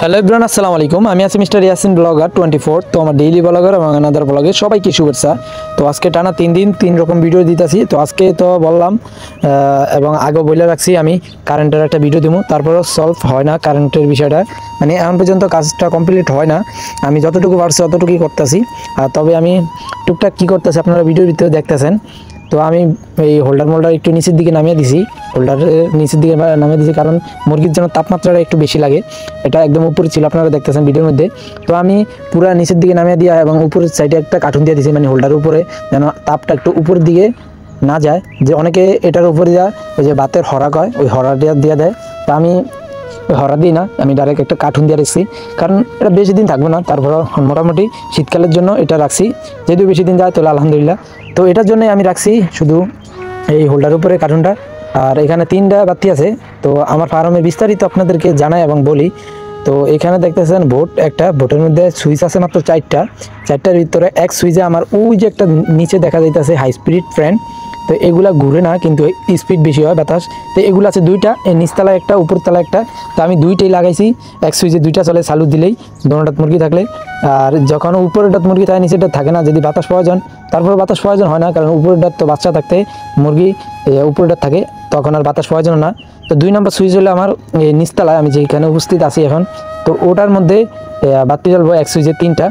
Hello everyone, আসসালামু আলাইকুম। আমি আছি মিস্টার ইয়াসিন ব্লগার 24। তো আমার ডেইলি ব্লগার এবং আনাদার ব্লগে সবাইকে শুভেচ্ছা। তো আজকে টানা 3 দিন 3 রকম ভিডিও দিতেছি। তো আজকে তো বললাম এবং আগে বলে রাখছি আমি কারেন্টের একটা ভিডিও দিব, তারপরেও সলভ হয় না কারেন্টের বিষয়টা, মানে এখন পর্যন্ত কাজটা কমপ্লিট হয় না। আমি যতটুকু পারছি ততটুকুই করতেছি, আর তবে আমি টুকটাক কী করতেছি আপনারা ভিডিওর ভিতরে দেখতেছেন। তো আমি এই হোল্ডার একটু নিচের দিকে নামিয়ে দিছি, হোল্ডারের নিচের দিকে নামিয়ে দিছি কারণ মুরগির জন্য তাপমাত্রাটা একটু বেশি লাগে। এটা একদম উপরে ছিল, আপনারা দেখতেছেন ভিডিওর মধ্যে। তো আমি পুরো নিচের দিকে নামিয়ে দিয়া এবং উপরের সাইডে একটা কার্টুন দিয়ে দিছি, মানে হোল্ডারের উপরে, যেন তাপটা একটু উপরের দিকে না যায়। যে অনেকে এটার উপরে যায় ওই যে বাতের হরা কয়, ওই হরা দিয়ে দেয়। তো আমি ওই হরা দিই না, আমি ডাইরেক্ট একটা কার্টুন দিয়ে রাখছি, কারণ এটা বেশি দিন থাকবে না। তারপর মোটামুটি শীতকালের জন্য এটা রাখছি, যেহেতু বেশি দিন যায় তাহলে আলহামদুলিল্লাহ। তো এটার জন্যই আমি রাখছি শুধু এই হোল্ডারের উপরে কার্টুনটা। আর এখানে 3টা বাতি আছে। তো আমার ফার্মে বিস্তারিত আপনাদেরকে জানাই এবং বলি। তো এখানে দেখতেছেন বোট, একটা বোটের মধ্যে সুইচ আছে মাত্র 4টার ভিতরে এক সুইচে আমার ওই যে একটা নিচে দেখা যাইতেছে হাই স্পিড ফ্যান। তো এগুলা ঘুরে না, কিন্তু স্পিড বেশি হয় বাতাস। তো এগুলো আছে 2টা, এই নিচতলা একটা উপরতলা একটা। তো আমি 2টাই লাগাইছি, এক সুইচে 2টা চলে, চালু দিলেই দোনোটাত মুরগি থাকলে। আর যখন উপরেরটাত মুরগি থাকে নিচেরটা থাকে না, যদি বাতাস প্রয়োজন, তারপর বাতাস প্রয়োজন হয় না, কারণ উপরেরটার তো বাচ্চা থাকতে মুরগি উপরেরটা থাকে, তখন আর বাতাস প্রয়োজন না। তো 2 নম্বর সুইচ হলো আমার এই নিচতলায়, আমি যেখানে উপস্থিত আছি এখন। তো ওটার মধ্যে বাতি জ্বলবো এক সুইচে 3টা।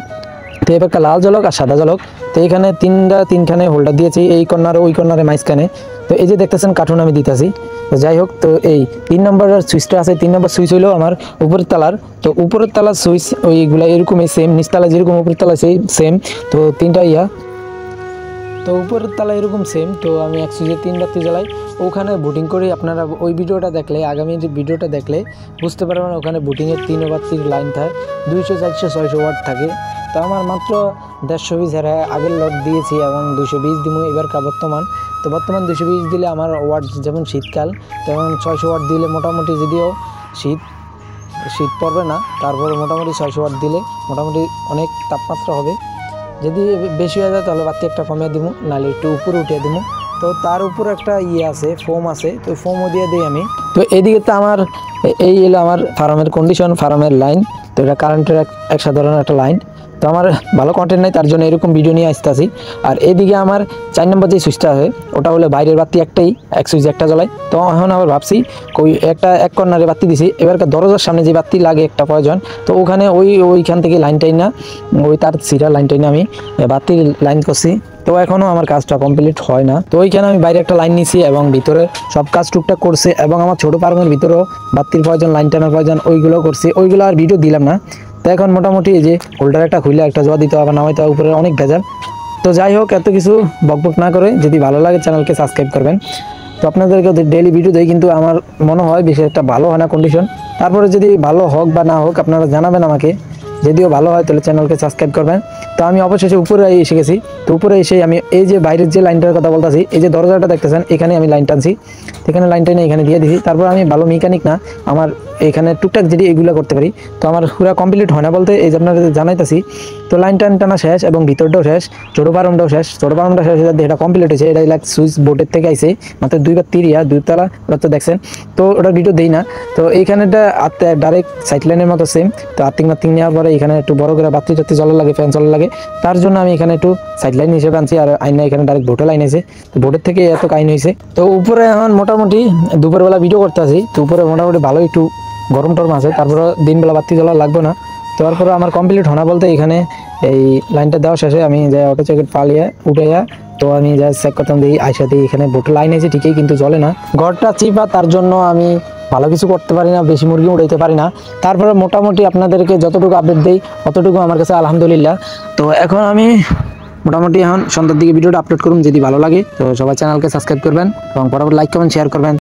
তো এবার একটা লাল জ্বলক আর সাদা জ্বলক। তো এখানে 3খানে হোল্ডার দিয়েছি, এই কর্নারে ওই কর্নারে মাঝখানে। তো এই যে দেখতেছেন কার্টুন আমি দিতেছি। তো যাই হোক, তো এই 3 নম্বরের সুইচটা আছে, 3 নম্বর সুইচ হইলো আমার উপরের তালার। তো উপরের তালার সুইচ ওইগুলা এরকমই সেম, নিচতলা যেরকম উপরের তলা সেই সেম। তো 3টা তো উপরের তলা এরকম সেম। তো আমি এক সুইচে 3 বাতি জ্বালাই, ওখানে বুটিং করি। আপনারা ওই ভিডিওটা দেখলে, আগামী যে ভিডিওটা দেখলে বুঝতে পারবেন, ওখানে বুটিংয়ের 3 বাতির লাইন থাকে, 200, 400, 600 ওয়াট থাকে। তো আমার মাত্র 150 পিস আগের লট দিয়েছি এবং 220 দিব এবারকার বর্তমান। তো বর্তমান 220 দিলে আমার ওয়াট, যেমন শীতকাল তেমন 600 ওয়াট দিলে মোটামুটি, যদিও শীত পড়বে না, তারপরে মোটামুটি 600 ওয়াট দিলে মোটামুটি অনেক তাপমাত্রা হবে। যদি বেশি হয়ে যায় তাহলে বাতি একটা কমিয়ে দিব, নাহলে একটু উপরে উঠিয়ে দিব। তো তার উপর একটা আছে, ফোম আছে, তো ফোমও দিয়ে দিই আমি। তো এইদিকে তো আমার এই এলো আমার ফার্মের কন্ডিশন, ফার্মের লাইন। তো এটা কারেন্টের এক সাধারণ একটা লাইন। তো আমার ভালো কন্টেন্ট নাই, তার জন্য এরকম ভিডিও নিয়ে আসতেছি। আর এইদিকে আমার 4 নম্বর যে সুইচটা আছে, ওটা হলো বাইরের বাতি একটাই, এক সুইচ একটা জ্বলাই। তো এখন আবার ভাবছি এক কর্নারে বাতি দিছি, এবারকার দরজার সামনে যে বাতি লাগে একটা প্রয়োজন, তো ওখানে ওইখান থেকে লাইনটাই না, ওই তার সিরা লাইনটাই না আমি বাতির লাইন করছি। তো এখনও আমার কাজটা কমপ্লিট হয় না। তো ওইখানে আমি বাইরে একটা লাইন নিছি এবং ভিতরে সব কাজ টুকটাক করছে, এবং আমার ছোটো ফার্মের ভিতরেও বাতির প্রয়োজন, লাইন টানার প্রয়োজন, ওইগুলো করছি। ওইগুলো আর ভিডিও দিলাম না। তো এখন মোটামুটি এই যে হোল্ডার একটা খুলে একটা জোয়া দিতে হবে, নামাইতে হবে, উপরে অনেক ভেজাল। তো যাই হোক, এত কিছু বকবক না করে যদি ভালো লাগে চ্যানেলকে সাবস্ক্রাইব করবেন। তো আপনাদেরকে ডেইলি ভিডিও দেয়, কিন্তু আমার মনে হয় বেশি একটা ভালো হয় না কন্ডিশন। তারপরে যদি ভালো হোক বা না হোক আপনারা জানাবেন আমাকে, যদিও ভালো হয় তাহলে চ্যানেলকে সাবস্ক্রাইব করবেন। তো আমি অবশেষে উপরে এসে গেছি। তো উপরে এসে আমি এই যে বাইরের যে লাইনটার কথা বলতেছি, এই যে দরজাটা দেখতেছেন, এখানে আমি লাইন টানছি, এখানে লাইন টেনে এখানে দিয়ে দিছি। তারপর আমি ভালো মেকানিক না, আমার এখানে টুকটাক যদি এগুলো করতে পারি, তো আমার পুরো কমপ্লিট হয় না বলতে এই যে আপনাদের জানাইতেছি। তো লাইন টানা শেষ এবং ভিতরটাও শেষ, ছোটো ফার্মটাও শেষ। ছোটো ফার্মটা শেষ হয়ে এটা কমপ্লিট হয়েছে। এটা লাইক সুইচ বোর্ডের থেকে আইছে, মাত্র 2 বা 3 2তলা, ওটা তো দেখছেন। তো ওটার ভিডিও দেই না। তো এইখানেটা ডাইরেক্ট সাইড লাইনের মতো সেম। তো আর্থিং নেওয়ার পরে এখানে একটু বড় করে বাতি জ্বলা লাগে, ফ্যান জ্বলা লাগে, তার জন্য আমি এখানে একটু সাইড লাইন হিসেবে আনছি। আর আইনা এখানে ডাইরেক্ট ভোটের লাইন আছে, তো ভোটের থেকে এত কাইন হয়েছে। তো উপরে এখন মোটামুটি দুপুরবেলা ভিডিও করতে আসি, তো উপরে মোটামুটি ভালো একটু গরম টরম আছে, তারপরে দিনবেলা বাতি জ্বলা লাগবে না। তারপরে আমার কমপ্লিট হয় না বলতে এখানে এই লাইনটা দেওয়া শেষে আমি যাই অটো চেকেট পালিয়ে উঠাইয়া, তো আমি যা চেক করতাম দিই আইসা দিই, এখানে ভোটের লাইন আছে ঠিকই, কিন্তু জ্বলে না। ঘরটা চিপা, তার জন্য আমি ভালো কিছু করতে পারি না, বেশি মুরগি উড়াইতে পারি না। তারপরে মোটামুটি আপনাদেরকে যতটুকু আপডেট দিই অতটুকু আমার কাছে আলহামদুলিল্লাহ। তো এখন আমি মোটামুটি এখন সন্ধ্যার দিকে ভিডিওটা আপলোড করুন, যদি ভালো লাগে তো সবাই চ্যানেলকে সাবস্ক্রাইব করবেন এবং বরাবর লাইক কমেন্ট শেয়ার করবেন।